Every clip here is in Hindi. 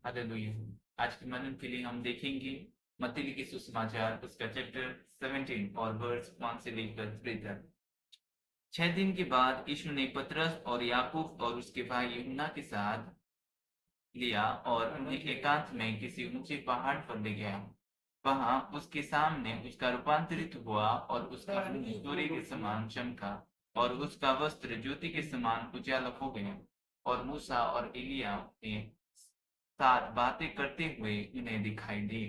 हालेलुया। आज के मनन के लिए हम देखेंगे मत्ती लिखे सुसमाचार उसका चैप्टर 17 और वर्स 1 से लेकर 3 तक। 6 दिन के बाद यीशु ने पतरस और याकूब और उसके भाई यूहन्ना के साथ लिया और उन्हें एकांत में किसी ऊंचे पहाड़ पर ले गया। वहां उसके सामने उसका रूपांतरित हुआ और उसका मुंह सूर्य के समान चमका और उसका वस्त्र ज्योति के समान उजाला हो गया। और मूसा और एलिया ने साथ बातें करते हुए उन्हें दिखाई दी।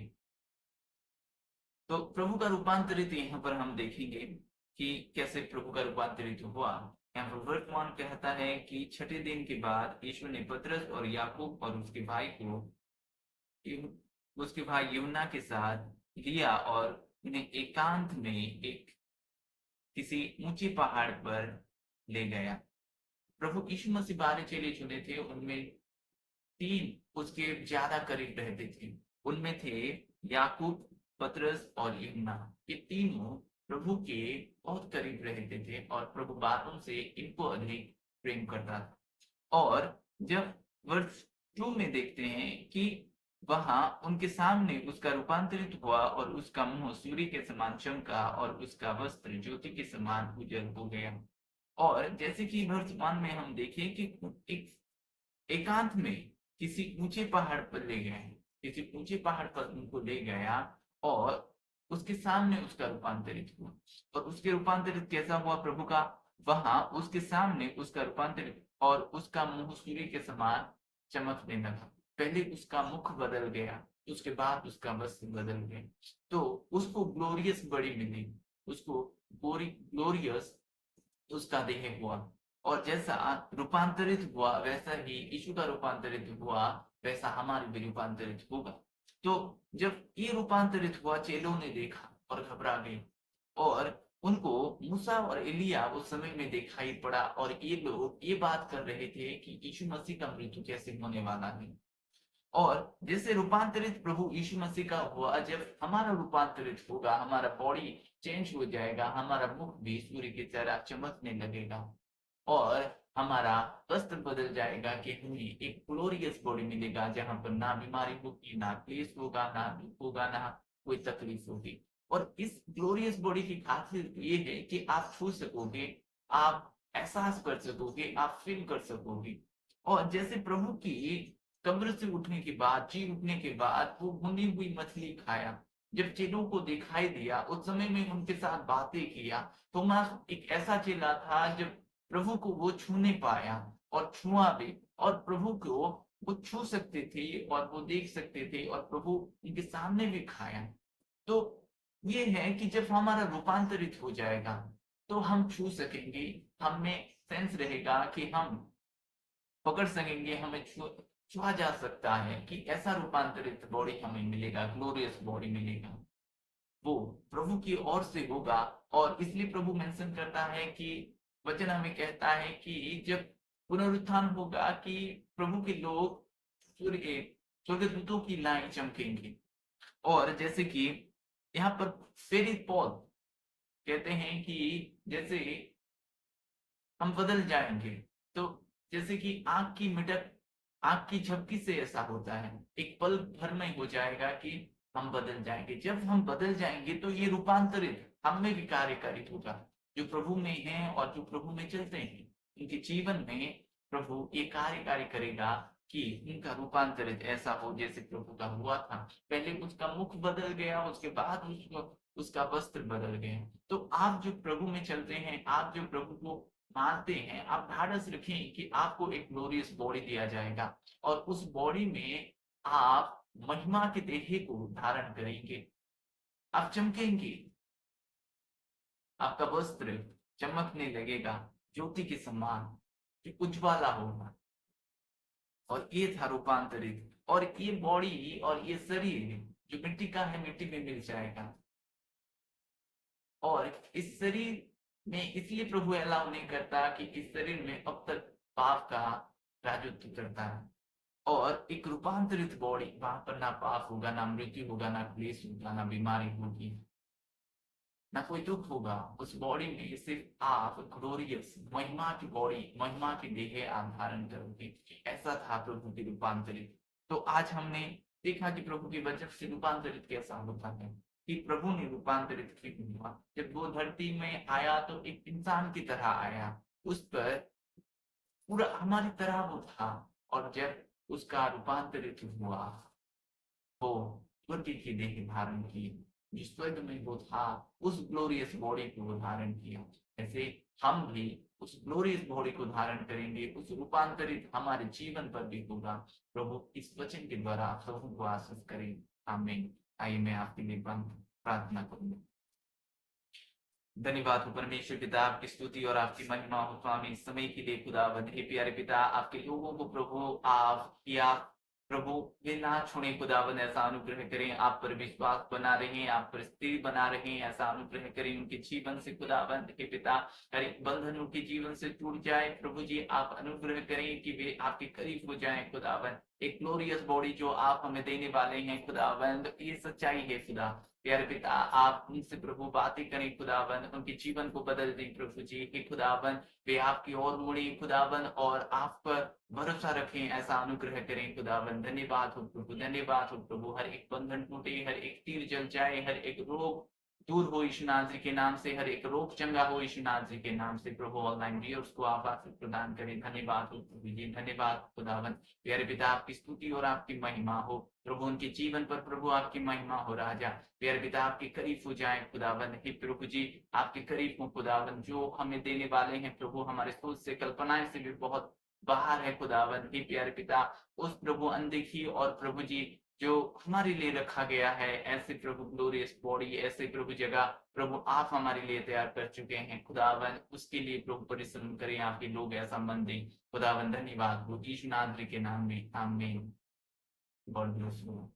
तो प्रभु का रूपांतरित यहाँ पर हम देखेंगे कि कैसे प्रभु का रूपांतरित हुआ। यहाँ पर वर्तमान कहता है कि 6 दिन के बाद यीशु ने पतरस और याकूब और उसके भाई यूहन्ना के साथ लिया और उन्हें एकांत में एक किसी ऊंचे पहाड़ पर ले गया। प्रभु यीशु मसीह 12 चेले चुने थे, उनमें 3 उसके ज्यादा करीब रहते थे। उनमें थे याकूब, पतरस और यूहन्ना। ये तीनों प्रभु के बहुत करीब रहते थे और प्रभु बातों से इनको अधिक प्रेम करता था। और जब वर्ष 2 में देखते हैं कि वहां उनके सामने उसका रूपांतरित हुआ और उसका मुंह सूर्य के समान चमका और उसका वस्त्र ज्योति के समान उज्जवल हो गया। और जैसे कि वर्तमान में हम देखें कि एक एकांत में किसी ऊंचे पहाड़ पर ले गए, किसी ऊंचे पहाड़ पर उनको ले गया और उसके सामने उसका रूपांतरित हुआ। और उसके रूपांतरित कैसा हुआ प्रभु का? वहां उसके सामने उसका रूपांतरित और उसका मुंह सूर्य के समान चमकने लगा। पहले उसका मुख बदल गया, उसके बाद उसका वस्त्र बदल गया। तो उसको ग्लोरियस बॉडी मिली, उसको ग्लोरियस उसका देह हुआ। और जैसा रूपांतरित हुआ वैसा ही यीशु का रूपांतरित हुआ, वैसा हमारे भी रूपांतरित होगा। तो जब ये रूपांतरित हुआ, चेलों ने देखा और घबरा गए और उनको मूसा और एलिया उस समय में दिखाई पड़ा और ये लोग ये बात कर रहे थे कि यीशु मसीह का मृत्यु कैसे होने वाला है। और जैसे रूपांतरित प्रभु यीशु मसीह का हुआ, जब हमारा रूपांतरित होगा, हमारा बॉडी चेंज हो जाएगा, हमारा मुख भी सूर्य की तरह चमकने लगेगा और हमारा वस्त्र बदल जाएगा कि हमें एक ग्लोरियस बॉडी मिलेगा जहां पर ना बीमारी होगी, ना क्लेश होगा, ना दुख होगा, ना कोई तकलीफ होगी। और इस ग्लोरियस बॉडी की खासियत ये है कि आप छू सकोगे, आप एहसास कर सकोगे, आप फील कर सकोगे। और जैसे प्रभु की कब्र से उठने के बाद, जी उठने के बाद वो भुनी हुई मछली खाया, जब चेलों को दिखाई दिया, उस समय में उनके साथ बातें किया। थोमास एक ऐसा चेला था जब प्रभु को वो छूने पाया और छुआ भी, और प्रभु को वो छू सकते थे और वो देख सकते थे और प्रभु उनके सामने भी खाया। तो ये है कि जब हमारा रूपांतरित हो जाएगा तो हम छू सकेंगे, हमें सेंस रहेगा कि हम पकड़ सकेंगे, हमें छुआ जा सकता है कि ऐसा रूपांतरित बॉडी हमें मिलेगा, ग्लोरियस बॉडी मिलेगा। वो प्रभु की ओर से होगा। और इसलिए प्रभु मेंशन करता है कि वचन हमें कहता है कि जब पुनरुत्थान होगा कि प्रभु के लोग सूर्य के स्वर्गदूतों की लाइन चमकेंगे। और जैसे कि यहाँ पर फेरी पॉल कहते हैं कि जैसे हम बदल जाएंगे, तो जैसे कि आंख की मिटक, आंख की झपकी से ऐसा होता है, एक पल भर में हो जाएगा कि हम बदल जाएंगे। जब हम बदल जाएंगे तो ये रूपांतरित हम में भी कार्यकारित होगा। जो प्रभु में हैं और जो प्रभु में चलते हैं, उनके जीवन में प्रभु ये कार्यकारी करेगा कि उनका रूपांतरित ऐसा हो जैसे प्रभु का हुआ था। पहले उसका मुख बदल गया, उसके बाद उसका वस्त्र बदल गया। तो आप जो प्रभु में चलते हैं, आप जो प्रभु को मानते हैं, आप ढाढ़स रखें कि आपको एक ग्लोरियस बॉडी दिया जाएगा और उस बॉडी में आप महिमा के देह को धारण करेंगे, आप चमकेंगे, आपका वस्त्र चमकने लगेगा ज्योति के समान, जो उज्ज्वला होगा। और ये था रूपांतरित। और ये बॉडी और ये शरीर जो मिट्टी का है, मिट्टी में मिल जाएगा। और इस शरीर में इसलिए प्रभु अलाउ नहीं करता कि इस शरीर में अब तक पाप का राजत्व करता है। और एक रूपांतरित बॉडी, वहां पर ना पाप होगा, ना मृत्यु होगा, ना क्लेश होगा, ना बीमारी होगी, ना कोई दुख होगा। उस बॉडी में सिर्फ आप ग्लोरियस महिमा की बॉडी, महिमा की देह आप धारण करोगे। ऐसा था प्रभु की रूपांतरित। तो आज हमने देखा कि प्रभु के वचन से रूपांतरित कैसा होता है, कि प्रभु ने रूपांतरित क्यों हुआ। जब वो धरती में आया तो एक इंसान की तरह आया, उस पर पूरा हमारी तरह वो था, और जब उसका रूपांतरित हुआ, वो स्वर्ग की देह धारण की, जिस स्वर्ग में वो था उस ग्लोरियस बॉडी को वो धारण किया। ऐसे हम भी उस ग्लोरियस बॉडी को धारण करेंगे, उस रूपांतरित हमारे जीवन पर भी होगा। प्रभु इस वचन के द्वारा प्रभु को आशीष करें। आमीन। आइए मैं आपके लिए प्रार्थना करूंगा। धन्यवाद हो परमेश्वर पिता, आपकी स्तुति और आपकी महिमा हो स्वामी इस समय के लिए खुदावंद। हे प्यारे पिता, आपके लोगों को प्रभु आप प्रभु वे ना छोड़े खुदावंद, ऐसा अनुग्रह करें। आप पर विश्वास बना रहे, आप पर स्थिर बना रहे, ऐसा अनुग्रह करें उनके जीवन से खुदावंद। हे पिता, हर एक बंधन उनके जीवन से टूट जाए प्रभु जी। आप अनुग्रह करें कि वे आपके करीब हो जाए खुदावंद। एक ग्लोरियस बॉडी जो आप हमें देने वाले हैं खुदावंद, ये सच्चाई है खुदा। प्यारे पिता, आप उनसे प्रभु बातें करें खुदावन, उनके जीवन को बदल दें प्रभु जी। कि खुदावन वे आपकी ओर मुड़े खुदावन, और आप पर भरोसा रखें, ऐसा अनुग्रह करें खुदावन। धन्यवाद हो प्रभु, धन्यवाद हो प्रभु। हर एक बंधन टूटे, हर एक तीर जल जाए, हर एक रोग दूर हो यीशु नासरी के नाम से, हर एक रोग चंगा हो यीशु नासरी के नाम से। प्रभु ऑनलाइन व्यूअर्स को आप आशीष प्रदान करें। धन्यवाद हो प्रभु जी, धन्यवाद खुदावन। प्यारे पिता, आपकी स्तुति और आपकी महिमा हो प्रभु, उनके जीवन पर प्रभु आपकी महिमा हो राजा। प्यारे पिता, आपके करीब हो जाए खुदावन। हे प्रभु जी, आपके करीब हो खुदावन। जो हमें देने वाले हैं प्रभु, हमारे सोच से कल्पनाएं से भी बहुत बाहर है खुदावन। हे प्यारे पिता, उस प्रभु अनदेखी और प्रभु जी जो हमारे लिए रखा गया है, ऐसे प्रभु ग्लोरियस बॉडी, ऐसे प्रभु जगह प्रभु आप हमारे लिए तैयार कर चुके हैं खुदावन। उसके लिए प्रभु परिश्रम करें, आपके लोग ऐसा मन दें खुदावन। धन्यवाद हो यीशु नासरी के नाम में, आमीन। God bless you.